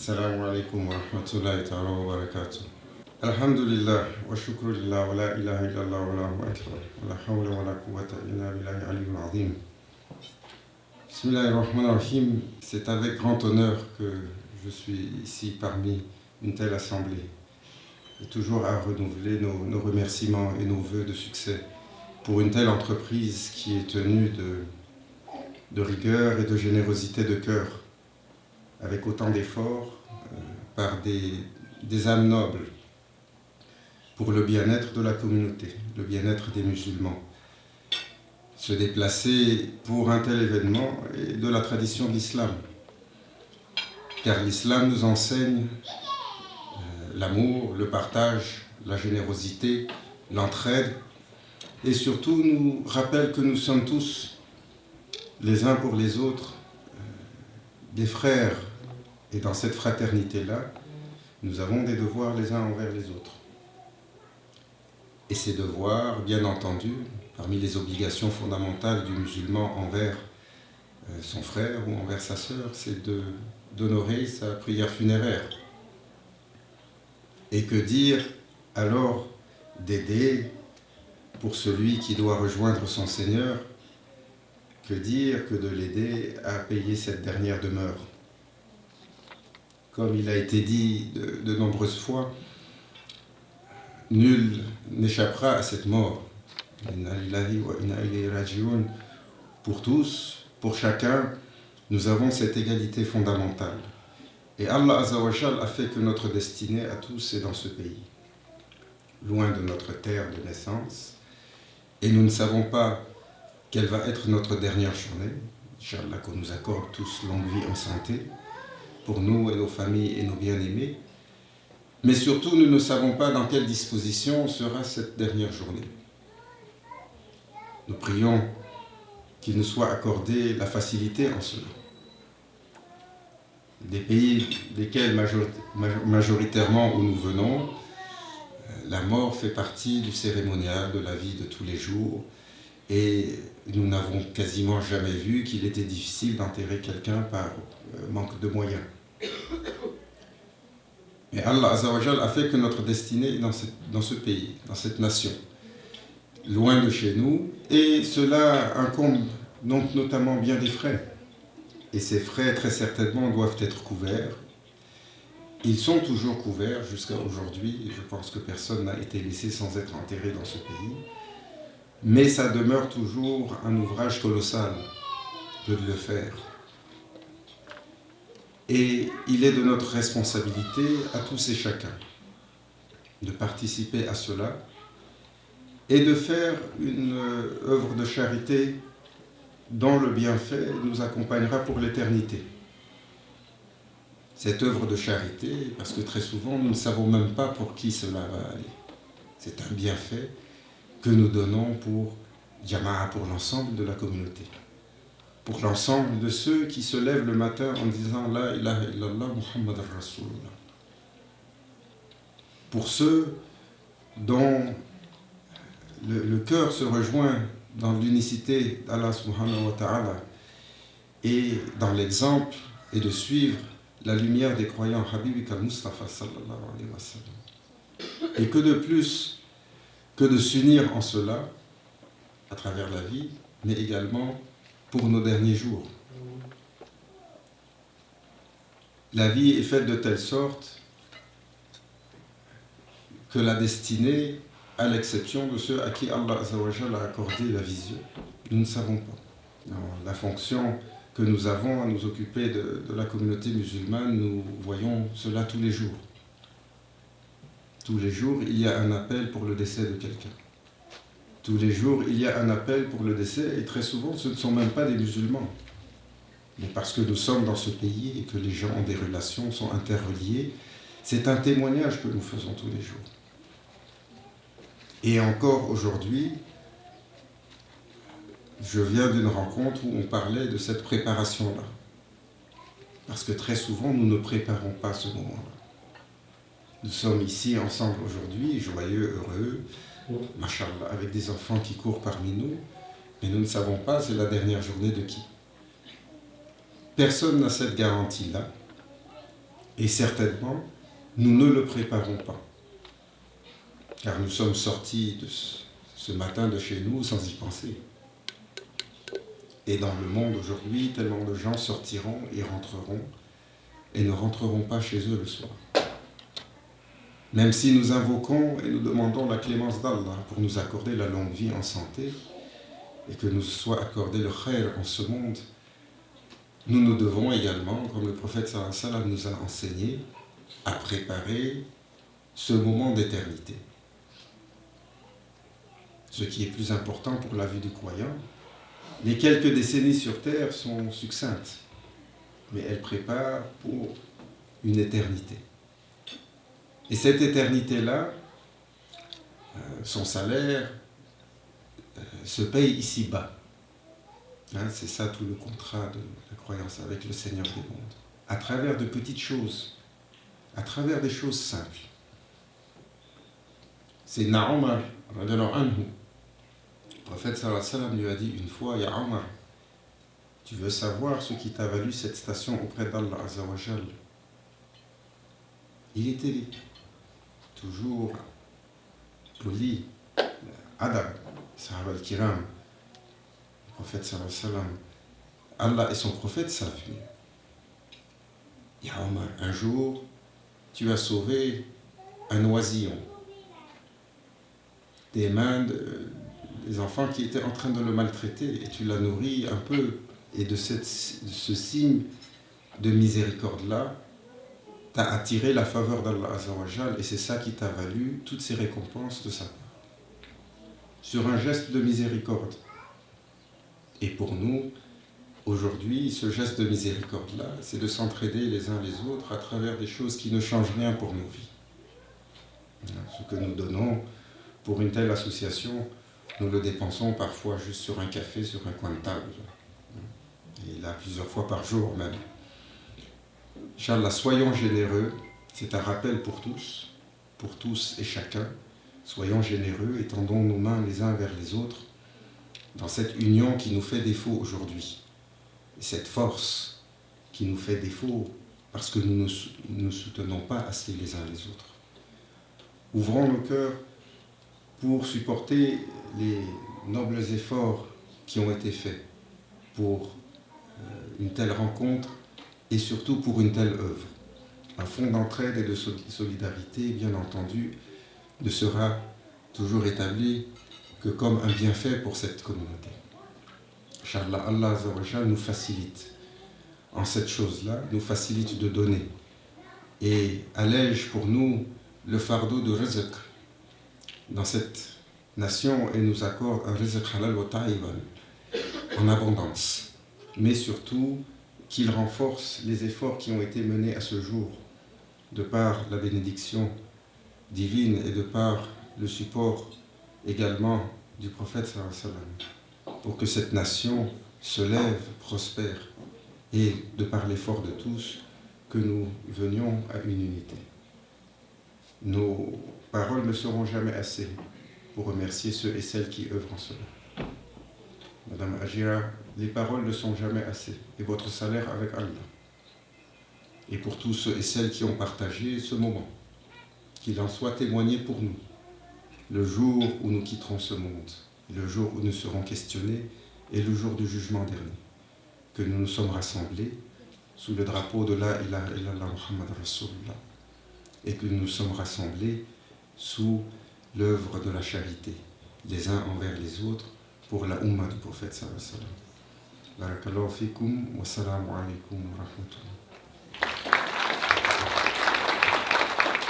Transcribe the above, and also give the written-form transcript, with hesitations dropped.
Assalamu alaikum wa rahmatullahi ta'ala wa barakatuh. Alhamdulillah, wa shukru lillah, wa la ilaha illallah, wa lahu akbar, wa la hawla wa la quwwata illa billahi aliyyil azim. Bismillahirrahmanirrahim. C'est avec grand honneur que je suis ici parmi une telle assemblée, et toujours à renouveler nos remerciements et nos vœux de succès pour une telle entreprise qui est tenue de rigueur et de générosité de cœur, avec autant d'efforts, par des âmes nobles, pour le bien-être de la communauté, le bien-être des musulmans. Se déplacer pour un tel événement est de la tradition de l'islam, car l'islam nous enseigne l'amour, le partage, la générosité, l'entraide, et surtout nous rappelle que nous sommes tous, les uns pour les autres, des frères. Et dans cette fraternité-là, nous avons des devoirs les uns envers les autres. Et ces devoirs, bien entendu, parmi les obligations fondamentales du musulman envers son frère ou envers sa sœur, c'est d'honorer sa prière funéraire. Et que dire alors d'aider pour celui qui doit rejoindre son Seigneur? Que dire que de l'aider à payer cette dernière demeure? Comme il a été dit de nombreuses fois, nul n'échappera à cette mort. Pour tous, pour chacun, nous avons cette égalité fondamentale. Et Allah Azzawajal a fait que notre destinée à tous est dans ce pays, loin de notre terre de naissance. Et nous ne savons pas quelle va être notre dernière journée. Inch'Allah, qu'on nous accorde tous longue vie en santé, pour nous et nos familles et nos bien-aimés. Mais surtout, nous ne savons pas dans quelle disposition sera cette dernière journée. Nous prions qu'il nous soit accordé la facilité en cela. Des pays desquels majoritairement où nous venons, la mort fait partie du cérémonial de la vie de tous les jours, et nous n'avons quasiment jamais vu qu'il était difficile d'enterrer quelqu'un par manque de moyens. Mais Allah Azzawajal a fait que notre destinée est dans ce pays, dans cette nation, loin de chez nous, et cela incombe donc notamment bien des frais. Et ces frais, très certainement, doivent être couverts. Ils sont toujours couverts jusqu'à aujourd'hui, et je pense que personne n'a été laissé sans être enterré dans ce pays. Mais ça demeure toujours un ouvrage colossal que de le faire. Et il est de notre responsabilité à tous et chacun de participer à cela et de faire une œuvre de charité dont le bienfait nous accompagnera pour l'éternité. Cette œuvre de charité, parce que très souvent nous ne savons même pas pour qui cela va aller. C'est un bienfait que nous donnons pour Jama'a, pour l'ensemble de la communauté, pour l'ensemble de ceux qui se lèvent le matin en disant La ilaha illallah Muhammad Rasulullah, pour ceux dont le cœur se rejoint dans l'unicité d'Allah subhanahu wa ta'ala et dans l'exemple et de suivre la lumière des croyants Habibik al-Mustafa sallallahu alayhi wa sallam. Et que de plus que de s'unir en cela à travers la vie, mais également pour nos derniers jours. La vie est faite de telle sorte que la destinée, à l'exception de ceux à qui Allah Azzawajal a accordé la vision, nous ne savons pas. Dans la fonction que nous avons à nous occuper de la communauté musulmane, nous voyons cela tous les jours. Tous les jours, il y a un appel pour le décès de quelqu'un. Tous les jours, il y a un appel pour le décès, et très souvent, ce ne sont même pas des musulmans. Mais parce que nous sommes dans ce pays et que les gens ont des relations, sont interreliés, c'est un témoignage que nous faisons tous les jours. Et encore aujourd'hui, je viens d'une rencontre où on parlait de cette préparation-là. Parce que très souvent, nous ne préparons pas ce moment-là. Nous sommes ici ensemble aujourd'hui, joyeux, heureux, machallah, avec des enfants qui courent parmi nous, mais nous ne savons pas c'est la dernière journée de qui. Personne n'a cette garantie-là. Et certainement, nous ne le préparons pas. Car nous sommes sortis de ce matin de chez nous sans y penser. Et dans le monde aujourd'hui, tellement de gens sortiront et rentreront et ne rentreront pas chez eux le soir. Même si nous invoquons et nous demandons la clémence d'Allah pour nous accorder la longue vie en santé et que nous soit accordé le khair en ce monde, nous devons également, comme le prophète sallallahu alayhi wa sallam nous a enseigné, à préparer ce moment d'éternité. Ce qui est plus important pour la vie du croyant. Les quelques décennies sur terre sont succinctes, mais elles préparent pour une éternité. Et cette éternité-là, son salaire se paye ici-bas. Hein, c'est ça tout le contrat de la croyance avec le Seigneur des mondes. À travers de petites choses, à travers des choses simples. C'est Omar, le prophète sallallahu alayhi wa sallam lui a dit une fois, Ya Omar, tu veux savoir ce qui t'a valu cette station auprès d'Allah Azza wa Jal? Il était toujours poli, adab, sahaba al-kiram, le prophète sallallahu alayhi wa sallam. Allah et son prophète savent mieux. Ya Omar, un jour, tu as sauvé un oisillon des mains des enfants qui étaient en train de le maltraiter et tu l'as nourri un peu. Et de ce signe de miséricorde-là, t'as attiré la faveur d'Allah Azza wa Jal et c'est ça qui t'a valu toutes ces récompenses de sa part. Sur un geste de miséricorde. Et pour nous, aujourd'hui, ce geste de miséricorde-là, c'est de s'entraider les uns les autres à travers des choses qui ne changent rien pour nos vies. Ce que nous donnons pour une telle association, nous le dépensons parfois juste sur un café, sur un coin de table. Et là, plusieurs fois par jour même. Inch'Allah, soyons généreux. C'est un rappel pour tous et chacun. Soyons généreux et tendons nos mains les uns vers les autres dans cette union qui nous fait défaut aujourd'hui. Et cette force qui nous fait défaut parce que nous ne nous soutenons pas assez les uns les autres. Ouvrons nos cœurs pour supporter les nobles efforts qui ont été faits pour une telle rencontre et surtout pour une telle œuvre. Un fonds d'entraide et de solidarité, bien entendu, ne sera toujours établi que comme un bienfait pour cette communauté. Inch'Allah, Allah Azza wa Jal nous facilite en cette chose-là, nous facilite de donner et allège pour nous le fardeau de rizq dans cette nation et nous accorde un rizq halal wa ta'iban en abondance. Mais surtout qu'il renforce les efforts qui ont été menés à ce jour de par la bénédiction divine et de par le support également du prophète sallallahu alayhi wa sallam pour que cette nation se lève, prospère et de par l'effort de tous que nous venions à une unité. Nos paroles ne seront jamais assez pour remercier ceux et celles qui œuvrent en cela. Madame Ajira, les paroles ne sont jamais assez, et votre salaire avec Allah. Et pour tous ceux et celles qui ont partagé ce moment, qu'il en soit témoigné pour nous, le jour où nous quitterons ce monde, le jour où nous serons questionnés, et le jour du jugement dernier, que nous nous sommes rassemblés sous le drapeau de La ilaha illallah Muhammad Rasulullah, et que nous nous sommes rassemblés sous l'œuvre de la charité, les uns envers les autres, pour la Ummah du prophète sallallahu alayhi wa sallam. Barakallahu fikum wa salamu alaykum wa rahmatullah.